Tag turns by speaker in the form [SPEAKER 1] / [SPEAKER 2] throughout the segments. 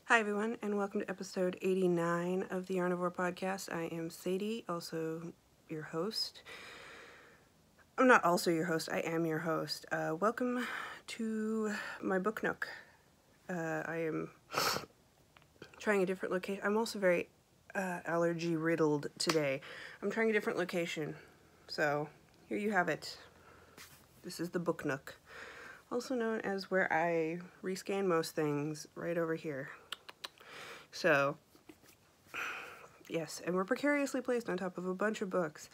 [SPEAKER 1] Hi everyone, and welcome to episode 89 of the Yarnivore Podcast. I am Sadie, also your host. I'm not also your host, I am your host. Welcome to my book nook. I am trying a different location. I'm also very allergy riddled today. I'm trying a different location. So, here you have it. This is the book nook. Also known as where I rescan most things, right over here. So, yes, and we're precariously placed on top of a bunch of books.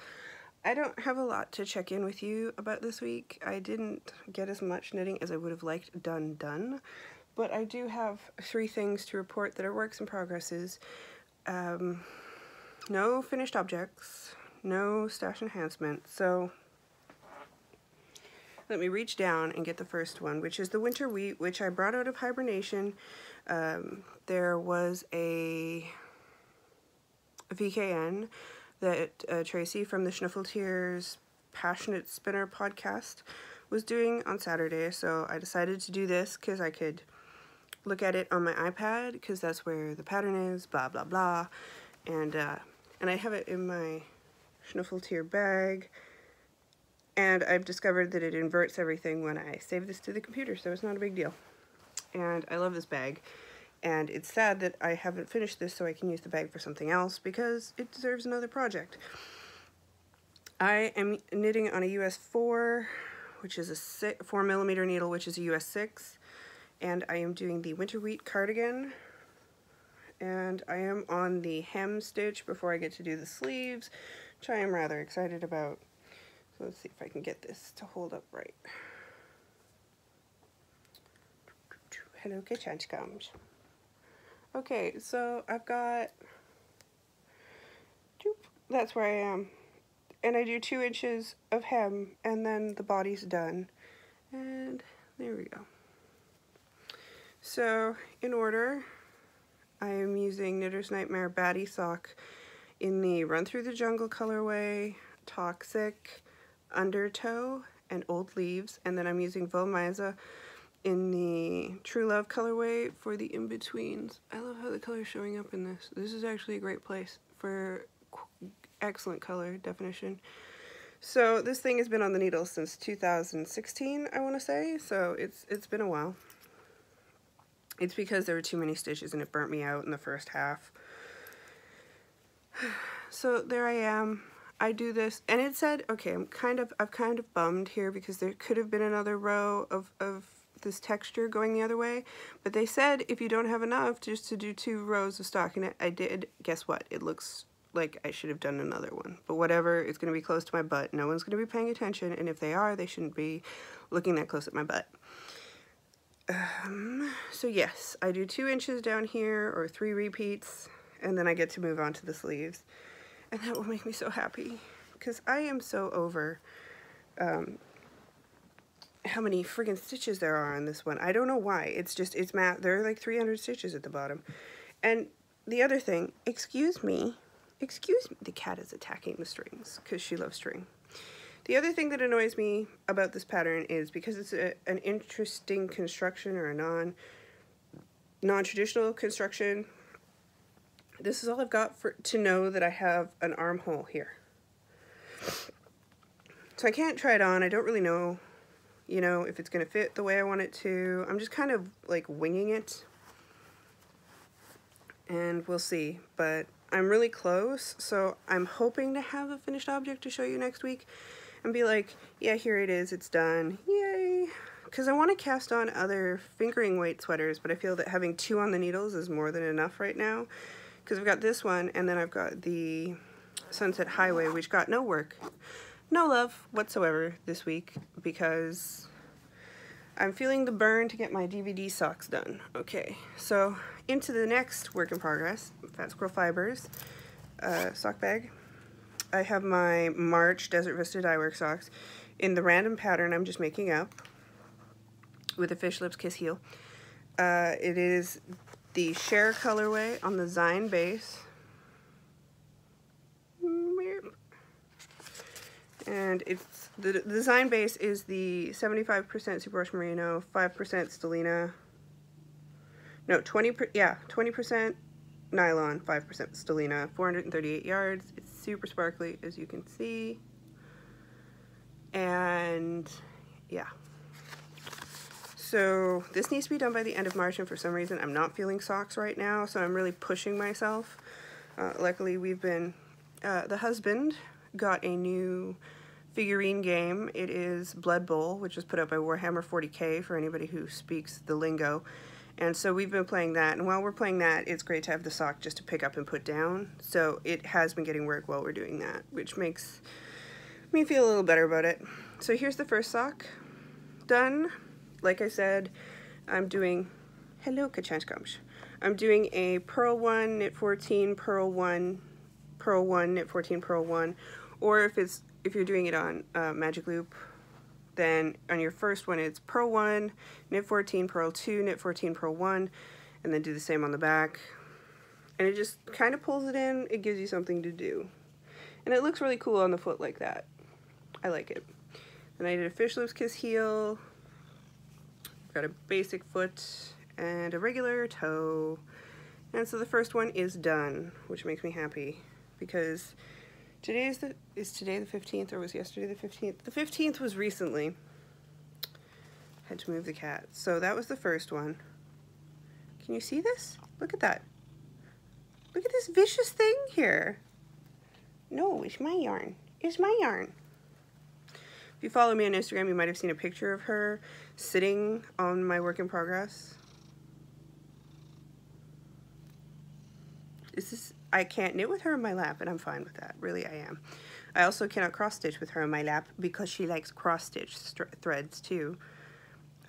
[SPEAKER 1] I don't have a lot to check in with you about this week. I didn't get as much knitting as I would have liked done, but I do have 3 things to report that are works in progresses. No finished objects, no stash enhancement, so let me reach down and get the first one, which is the winter wheat, which I brought out of hibernation. There was a VKN that Tracy from the Schnuffeltier's Passionate Spinner podcast was doing on Saturday, so I decided to do this because I could look at it on my iPad because that's where the pattern is, blah blah blah, and I have it in my Schnuffeltier bag, and I've discovered that it inverts everything when I save this to the computer, so it's not a big deal. And I love this bag. And it's sad that I haven't finished this so I can use the bag for something else because it deserves another project. I am knitting on a US 4, which is a 4mm needle, which is a US 6. And I am doing the winter wheat cardigan. And I am on the hem stitch before I get to do the sleeves, which I am rather excited about. So let's see if I can get this to hold up right. Hello, Kachanchkams. Okay, so I've got, that's where I am, and I do 2 inches of hem, and then the body's done, and there we go. So, in order, I am using Knitter's Nightmare Baddie Sock in the Run Through the Jungle colorway, Toxic, Undertow, and Old Leaves, and then I'm using Volmaiza in the True Love colorway for the in-betweens. I love how the color is showing up in this. This is actually a great place for excellent color definition. So this thing has been on the needle since 2016, I want to say, so it's been a while. It's because there were too many stitches and it burnt me out in the first half. So there I am. I do this, and it said, okay, I've kind of bummed here because there could have been another row of this texture going the other way, but they said if you don't have enough just to do 2 rows of stockinette. I did. Guess what? It looks like I should have done another one, but whatever, it's going to be close to my butt. No one's going to be paying attention, and if they are, they shouldn't be looking that close at my butt. So yes, I do 2 inches down here, or 3 repeats, and then I get to move on to the sleeves, and that will make me so happy, because I am so over how many friggin' stitches there are on this one. I don't know why. It's math. There are like 300 stitches at the bottom. And the other thing, excuse me, the cat is attacking the strings because she loves string. The other thing that annoys me about this pattern is because it's an interesting construction, or a non-traditional construction, this is all I've got to know that I have an armhole here. So I can't try it on. I don't really know, you know, if it's going to fit the way I want it to. I'm just kind of like winging it, and we'll see. But I'm really close, so I'm hoping to have a finished object to show you next week and be like, yeah, here it is, it's done, yay. Because I want to cast on other fingering weight sweaters, but I feel that having 2 on the needles is more than enough right now, because I've got this one, and then I've got the Sunset Highway, which got no work, no love whatsoever this week, because I'm feeling the burn to get my DVD socks done. Okay, so into the next work in progress, Fat Squirrel Fibers sock bag. I have my March Desert Vista Dyework socks in the random pattern I'm just making up with a Fish Lips Kiss Heel. It is the Share colorway on the Zine base. And it's the design base is the 75% Superwash Merino, 5% Stellina, No, 20% nylon, 5% stellina, 438 yards. It's super sparkly, as you can see. And yeah. So this needs to be done by the end of March, and for some reason I'm not feeling socks right now, so I'm really pushing myself. Luckily we've been, the husband got a new figurine game. It is Blood Bowl, which was put out by Warhammer 40K for anybody who speaks the lingo. And so we've been playing that, and while we're playing that, it's great to have the sock just to pick up and put down. So it has been getting work while we're doing that, which makes me feel a little better about it. So here's the first sock done. Like I said, I'm doing, hello Kachanskams. I'm doing a purl 1, knit 14, purl 1, purl 1, knit 14, purl 1, or if you're doing it on Magic Loop, then on your first one it's purl 1, knit 14, purl 2, knit 14, purl 1, and then do the same on the back. And it just kind of pulls it in, it gives you something to do. And it looks really cool on the foot like that. I like it. And I did a fish lips kiss heel, got a basic foot, and a regular toe. And so the first one is done, which makes me happy, because is today the 15th, or was yesterday the 15th? The 15th was recently. Had to move the cat. So that was the first one. Can you see this? Look at that. Look at this vicious thing here. No, it's my yarn. It's my yarn. If you follow me on Instagram, you might have seen a picture of her sitting on my work in progress. I can't knit with her in my lap, and I'm fine with that. Really, I am. I also cannot cross stitch with her in my lap because she likes cross stitch threads too.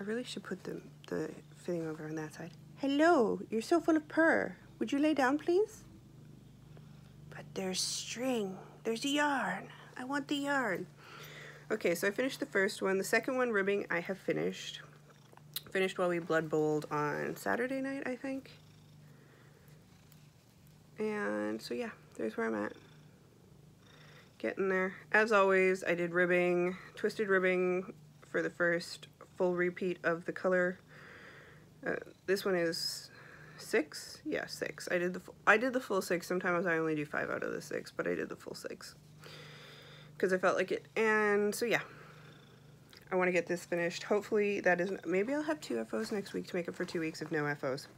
[SPEAKER 1] I really should put the thing over on that side. Hello, you're so full of purr. Would you lay down, please? But there's string. There's yarn. I want the yarn. Okay, so I finished the first one. The second one, ribbing, I have finished. Finished while we blood bowled on Saturday night, I think. And so yeah, there's where I'm at. Getting there. As always, I did ribbing, twisted ribbing for the first full repeat of the color. This one is 6? Yeah, 6. I did the full 6. Sometimes I only do 5 out of the 6, but I did the full 6. Because I felt like it. And so yeah, I want to get this finished. Hopefully that isn't, maybe I'll have 2 FOs next week to make up for 2 weeks of no FOs.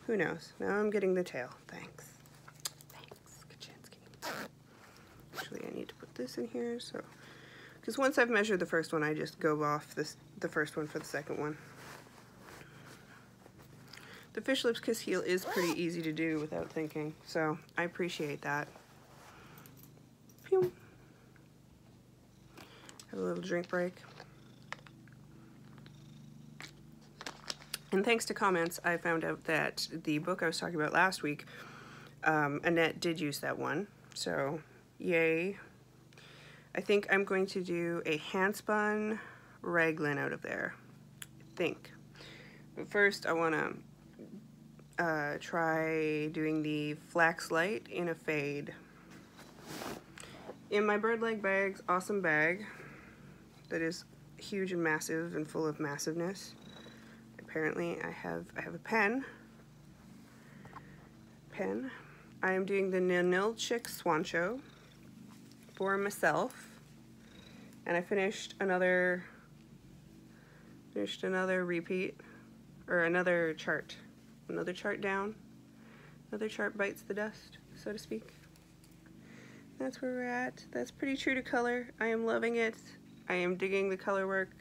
[SPEAKER 1] Who knows? Now I'm getting the tail. Thanks. Actually, I need to put this in here, so, because once I've measured the first one, I just go off the first one for the second one. The fish lips kiss heel is pretty easy to do without thinking, so I appreciate that. Pew. Have a little drink break. And thanks to comments, I found out that the book I was talking about last week, Annette did use that one, so yay. I think I'm going to do a hand spun raglan out of there, I think. But first I want to try doing the flax light in a fade. In my bird leg bags, awesome bag that is huge and massive and full of massiveness. Apparently I have a pen. I am doing the Nil Chick Swan Show for myself, and I finished another repeat, or another chart down. Another chart bites the dust, so to speak. That's where we're at. That's pretty true to color. I am loving it. I am digging the color work.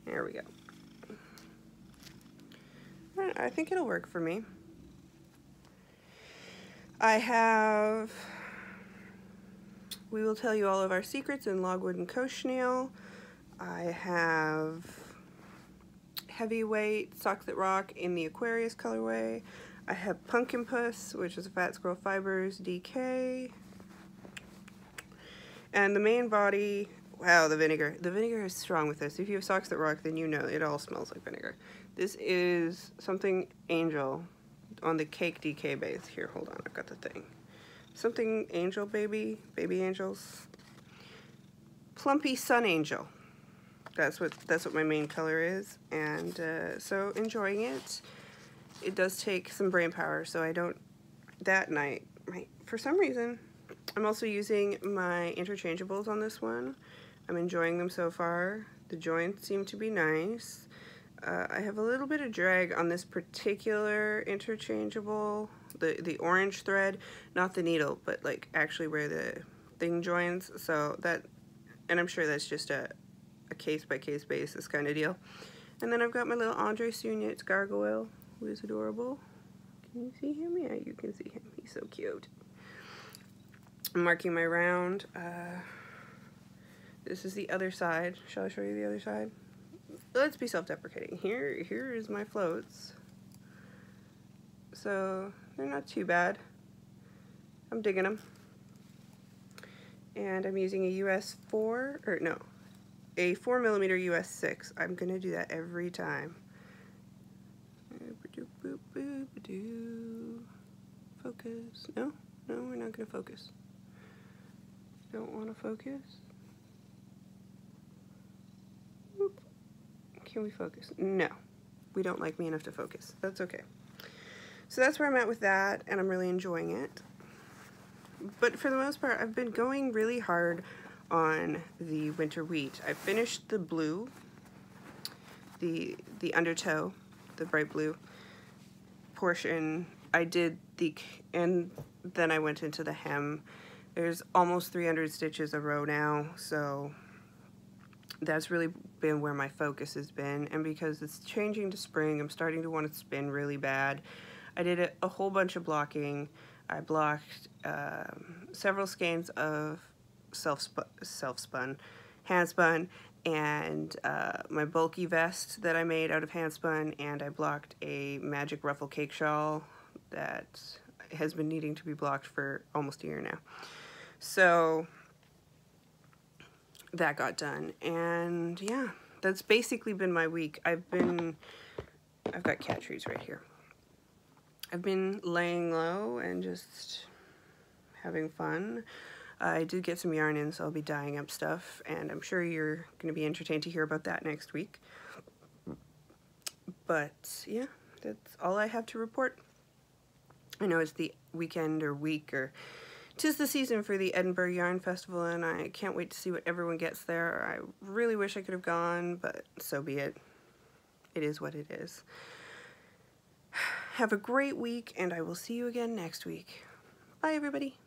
[SPEAKER 1] There we go. I think it'll work for me. We will tell you all of our secrets in Logwood and Cochineal. I have Heavyweight Socks That Rock in the Aquarius colorway. I have Pumpkin Puss, which is a Fat Squirrel Fibers DK. And the main body, wow, the vinegar. The vinegar is strong with this. If you have Socks That Rock, then you know it all smells like vinegar. This is Something Angel on the Cake DK base. Here, hold on, I've got the thing. Something Angel Baby Angels. Plumpy Sun Angel. That's what my main color is, and so enjoying it. it does take some brain power, so I don't, that night, for some reason, I'm also using my interchangeables on this one. I'm enjoying them so far. The joints seem to be nice. I have a little bit of drag on this particular interchangeable, the orange thread, not the needle, but like actually where the thing joins. So that, and I'm sure that's just a case by case basis kind of deal. And then I've got my little Andre Sunitz gargoyle, who is adorable. Can you see him? Yeah, you can see him. He's so cute. I'm marking my round. This is the other side. Shall I show you the other side? Let's be self-deprecating. Here is my floats. So they're not too bad. I'm digging them. And I'm using a US 4, or no, a 4mm US 6. I'm gonna do that every time. Focus. No, we're not gonna focus. Don't want to focus. Oop. Can we focus? No, we don't like me enough to focus. That's okay. So that's where I'm at with that, and I'm really enjoying it. But for the most part, I've been going really hard on the winter wheat. I finished the blue, the undertow, the bright blue portion. I did and then I went into the hem. There's almost 300 stitches a row now, so that's really been where my focus has been. And because it's changing to spring, I'm starting to want to spin really bad. I did a whole bunch of blocking. I blocked several skeins of self-spun, hand-spun, and my bulky vest that I made out of hand-spun, and I blocked a magic ruffle cake shawl that has been needing to be blocked for almost a year now. So that got done, and yeah, that's basically been my week. I've got cat trees right here. I've been laying low and just having fun. I did get some yarn in, so I'll be dyeing up stuff, and I'm sure you're going to be entertained to hear about that next week. But yeah, that's all I have to report. I know it's the weekend or week, or 'tis the season for the Edinburgh Yarn Festival, and I can't wait to see what everyone gets there. I really wish I could have gone, but so be it. It is what it is. Have a great week, and I will see you again next week. Bye, everybody.